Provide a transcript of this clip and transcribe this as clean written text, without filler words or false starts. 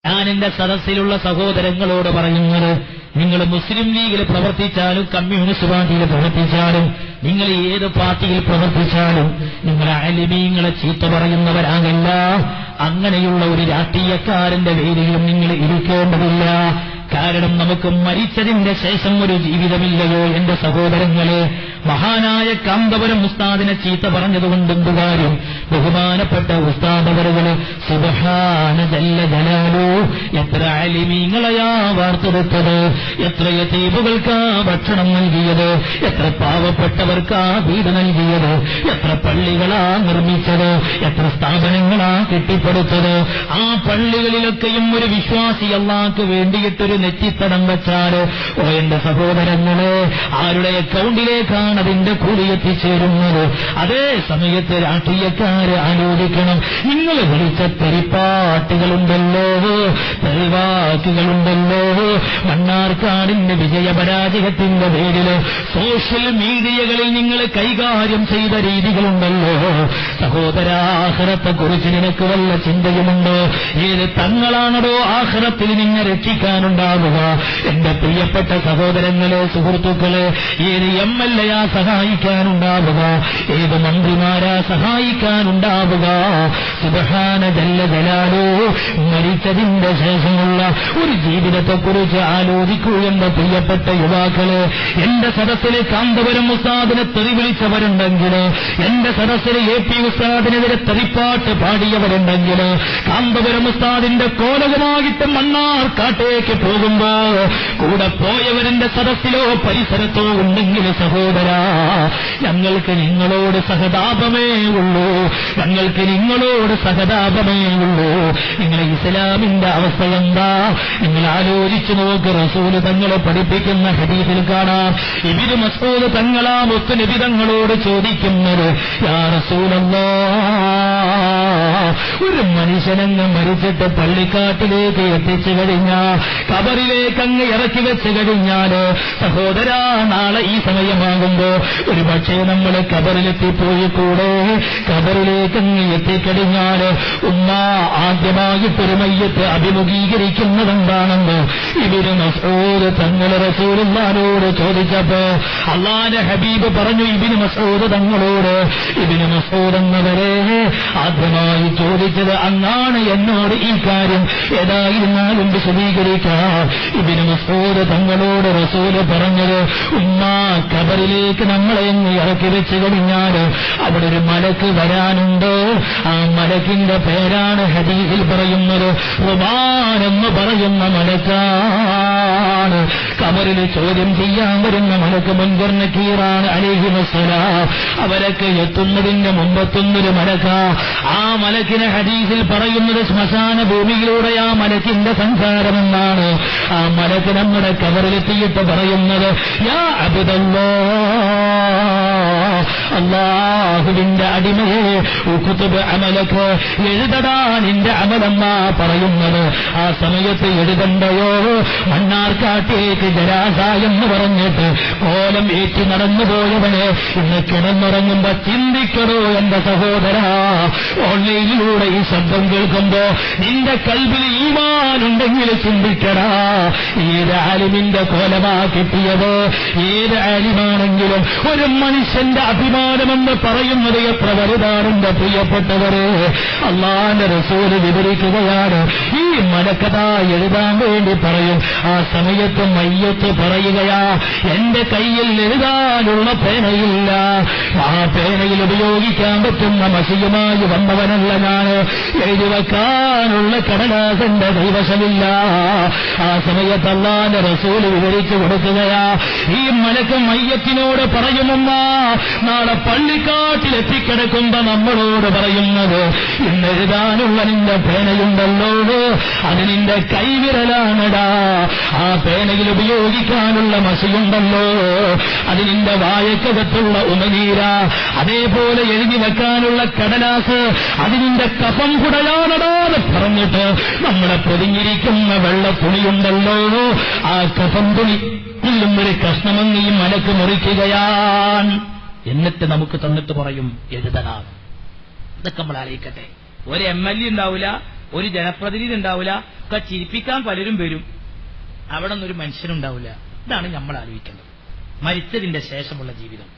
ഞാൻ എന്റെ സദസ്സിലുള്ള സഹോദരങ്ങളോട് പറയുന്നത്, നിങ്ങൾ മുസ്ലിം ലീഗിൽ പ്രവർത്തിച്ചാലും കമ്മ്യൂണിസ്റ്റ് പാർട്ടിയിൽ പ്രവർത്തിച്ചാലും നിങ്ങൾ ഏത് പാർട്ടിയിൽ പ്രവർത്തിച്ചാലും നിങ്ങൾ ആലിമീങ്ങളെ ചീത്ത പറയുന്നവരാകല്ല. അങ്ങനെയുള്ള ഒരു രാഷ്ട്രീയക്കാരന്റെ വേദിയിലും നിങ്ങൾ ഇരിക്കേണ്ടതില്ല. കാരണം നമുക്ക് മരിച്ചതിന്റെ ശേഷം ഒരു ജീവിതമില്ലയോ എന്റെ സഹോദരങ്ങളെ. മഹാനായ കാന്തപുരം ഉസ്താദിനെ ചീത്ത പറഞ്ഞതുകൊണ്ട് എന്തു കാര്യം? ബഹുമാനപ്പെട്ട ഉസ്താദവറുകള് സുബ്ഹാന ജല്ല ജലാലു, എത്ര ആലിമീങ്ങളെയാ വാർത്തെടുത്തത്, എത്ര യതീമുകൾക്കാ ഭക്ഷണം നൽകിയത്, എത്ര പാവപ്പെട്ടവർക്കാ വീട് നൽകിയത്, എത്ര പള്ളികളാ നിർമ്മിച്ചത്, എത്ര സ്ഥാപനങ്ങളാ കെട്ടിപ്പടുത്തത്. ആ പള്ളികളിലൊക്കെയും ഒരു വിശ്വാസി അല്ലാഹ്ക്ക് വേണ്ടിയിട്ടൊരു നെറ്റിത്തടം വെച്ചാൽ, ഓ എന്റെ സഹോദരങ്ങളെ, ആരുടെ അക്കൗണ്ടിലേക്കാണ് അതിന്റെ കൂലി എത്തിച്ചേരുന്നത്? അതേ സമയത്ത് രാഷ്ട്രീയക്കാര് ആലോചിക്കണം, നിങ്ങൾ വിളിച്ച തെറിപ്പാട്ടുകളുണ്ടല്ലോ, തെളിവാക്കുകളുണ്ടല്ലോ, മണ്ണാർക്കാടിന്റെ വിജയപരാജയത്തിന്റെ പേരില് സോഷ്യൽ മീഡിയകളിൽ നിങ്ങൾ കൈകാര്യം ചെയ്ത രീതികളുണ്ടല്ലോ. സഹോദരാ, ആഖിറത്തെക്കുറിച്ച് നിനക്ക് വല്ല ചിന്തയുമുണ്ടോ? ഏത് തങ്ങളാണോ ആഖിറത്തിൽ നിന്നെ രക്ഷിക്കാനുണ്ടാവുക? എന്റെ പ്രിയപ്പെട്ട സഹോദരങ്ങളെ, സുഹൃത്തുക്കളെ, ഏത് MLA സഹായിക്കാനുണ്ടാവുക? ഏത് മന്ത്രിമാരാ സഹായിക്കാനുണ്ടാവുക? സുബ്ഹാന ജല്ല ജലാലു, മരിച്ചതിന്റെ ശേഷമുള്ള ഒരു ജീവിതത്തെക്കുറിച്ച് ആലോചിക്കൂ എന്റെ പ്രിയപ്പെട്ട യുവാക്കളെ. എന്റെ സദസ്സിലെ കാന്തപുരം ഉസ്താദിനെ തെറി വിളിച്ചവരുണ്ടെങ്കിൽ, എന്റെ സദസ്സിലെ AP ഉസ്താദിനെതിരെ തെറിപ്പാട്ട് പാടിയവരുണ്ടെങ്കിൽ, കാന്തപുരം ഉസ്താദിന്റെ കോലകമായിട്ട് മണ്ണാർക്കാട്ടേക്ക് പോകുമ്പോ കൂടെ പോയവരെന്റെ സദസ്സിലോ പരിസരത്തോ ഉണ്ടെങ്കിൽ, സഹോദരാ, ഞങ്ങൾക്ക് നിങ്ങളോട് സഹതാപമേ ഉള്ളൂ, ഞങ്ങൾക്ക് നിങ്ങളോട് സഹതാപമേ ഉള്ളൂ. നിങ്ങൾ ഇസ്ലാമിന്റെ അവസ്ഥ എന്താ? നിങ്ങൾ ആലോചിച്ചു നോക്ക്. റസൂല് തങ്ങളെ പഠിപ്പിക്കുന്ന ഹദീസിൽ കാണാം, ഇബ്നു മസ്ഊദ് തങ്ങളാ മുത്ത് നബി തങ്ങളോട് ചോദിക്കുന്നത്, യാ റസൂലല്ലാഹ്, ഒരു മനുഷ്യനങ്ങ് മരിച്ചിട്ട് പള്ളിക്കാട്ടിലേക്ക് എത്തിച്ചു കഴിഞ്ഞാൽ, ഖബറിലേക്ക് അങ്ങ് ഇറക്കി വെച്ച് കഴിഞ്ഞാൽ, സഹോദരാ, നാളെ ഈ സമയമാകുമ്പോ ഒരു പക്ഷേ നമ്മൾ ഖബറിലെത്തിപ്പോയി കൂടെ? ഖബറിലേക്ക് അങ്ങ് എത്തിക്കഴിഞ്ഞാൽ ഉമ്മ ആദ്യമായിട്ടൊരു മയ്യത്ത് അഭിമുഖീകരിക്കുന്നതെന്താണെന്ന് ഇബ്നു മസ്ഊദ് തങ്ങൾ റസൂലുള്ളാഹിയോട് ചോദിച്ചപ്പോ അല്ലാഹുവിന്റെ ഹബീബ് പറഞ്ഞു ഇബ്നു മസ്ഊദ് തങ്ങളോട്, ഇബ്നു മസ്ഊദ് എന്നവരെ ആദ്യമായി ചോദിച്ചത് അങ്ങാണ് എന്നോട് ഈ കാര്യം ഏതായിരുന്നാലും വിശദീകരിക്കാം. ഇബ്നു മസ്ഊദ് തങ്ങളോട് റസൂല് പറഞ്ഞത്, ഉമ്മ ഖബറിലേക്ക് നമ്മളെ അങ്ങ് ഇറക്കി വെച്ച് കഴിഞ്ഞാൽ അവിടെ ഒരു മലക്ക് വരാനുണ്ട്. ആ മലക്കിന്റെ പേരാണ് ഹദീസിൽ പറയുന്നത് റുബാൻ എന്ന് പറയുന്ന മലക്കാണ്. ഖബറിൽ ചോദ്യം ചെയ്യാൻ വരുന്ന മലക്ക് മുൻകർ നക്കീറാണ് അലൈഹിസ്സലാം. അവരൊക്കെ എത്തുന്നതിന്റെ മുമ്പെത്തുന്നൊരു മലക്ക. ആ മലക്കിനെ ഹദീസിൽ പറയുന്നത് ശ്മശാന ഭൂമിയിലൂടെ ആ മലക്കിന്റെ സഞ്ചാരമെന്നാണ്. ആ മലക്ക് നമ്മുടെ ഖബറിലെത്തിയിട്ട് പറയുന്നത്, യാ അബ്ദല്ലാഹ്, അല്ലാഹുവിന്റെ അടിമയെ, ഉക്തുബ് അമലക്ക്, എഴുതടാ നിന്റെ അമലെന്നാ പറയുന്നത്. ആ സമയത്ത് എഴുതണ്ടയോ? മണ്ണാർക്കാട്ടേക്ക് ജനാസ എന്ന് പറഞ്ഞിട്ട് കോലം ഏറ്റി നടന്നുപോയവനെ ഇന്ന് കിടന്നുറങ്ങുമ്പോ ചിന്തിക്കണോ എന്റെ സഹോദരാ? ഓൺലൈനിലൂടെ ഈ ശബ്ദം കേൾക്കുമ്പോ നിന്റെ കൽബിൽ ഈമാനുണ്ടെങ്കിൽ ചിന്തിക്കടാ. ഏത് ആലിമിന്റെ കോലമാ കിട്ടിയത്? ഏത് ആലിമാണെങ്കിലും ഒരു മനുഷ്യന്റെ അഭിമാനമെന്ന് പറയുന്നത് എത്ര വലുതാണെന്റെ പ്രിയപ്പെട്ടവരെ. അല്ലാഹുവിന്റെ റസൂല് വിവരിക്കുകയാണ്, ഈ മലക്കഥ എഴുതാൻ വേണ്ടി പറയും. ആ സമയത്ത് മയ്യത്ത് പറയുകയാ, എന്റെ കയ്യിൽ എഴുതാനുള്ള പേനയില്ല, ആ പേനയിൽ ഉപയോഗിക്കാൻ പറ്റുന്ന മഷിയുമായി വന്നവനല്ല ഞാൻ, എഴുതി വെക്കാനുള്ള കടലാസന്റെ കൈവശമില്ല. ആ സമയത്ത് അല്ലാഹുവിന്റെ റസൂല് വിവരിച്ചു കൊടുക്കുകയാ, ഈ മലക്ക് മയ്യത്തിനോട് പറയുമെന്ന നാളെ പള്ളിക്കാട്ടിൽ എത്തിക്കിടക്കുമ്പോ നമ്മളോട് പറയുന്നത്, ഇന്നെഴുതാനുള്ള നിന്റെ പേനയുണ്ടല്ലോ, അത് നിന്റെ കൈവിരലാണടാ. ആ പേനയിൽ ഉപയോഗിക്കാനുള്ള മഷിയുണ്ടല്ലോ, അത് നിന്റെ വായക്കകത്തുള്ള ഉമനീര. അതേപോലെ എഴുതി വെക്കാനുള്ള കടലാസ്, അത് നിന്റെ കഫം കുടയാണടാന്ന് പറഞ്ഞിട്ട് നമ്മളെ പൊതിഞ്ഞിരിക്കുന്ന വെള്ള തുണിയുണ്ടല്ലോ, ആ കഫം തുണി ഒരു കഷ്ണമങ്ങി മലക്ക് മുറിക്കുകയാണ്. എന്നിട്ട് നമുക്ക് തന്നിട്ട് പറയും എഴുതണം. ഇതൊക്കെ നമ്മൾ അറിയിക്കട്ടെ. ഒരു MLA ഉണ്ടാവില്ല, ഒരു ജനപ്രതിനിധി ഉണ്ടാവില്ല, ഒക്കെ ചിരിപ്പിക്കാൻ പലരും വരും, അവിടെ ഒന്നൊരു മനുഷ്യനുണ്ടാവില്ല. ഇതാണ് നമ്മൾ ആലോചിക്കേണ്ടത് മരിച്ചതിന്റെ ശേഷമുള്ള ജീവിതം.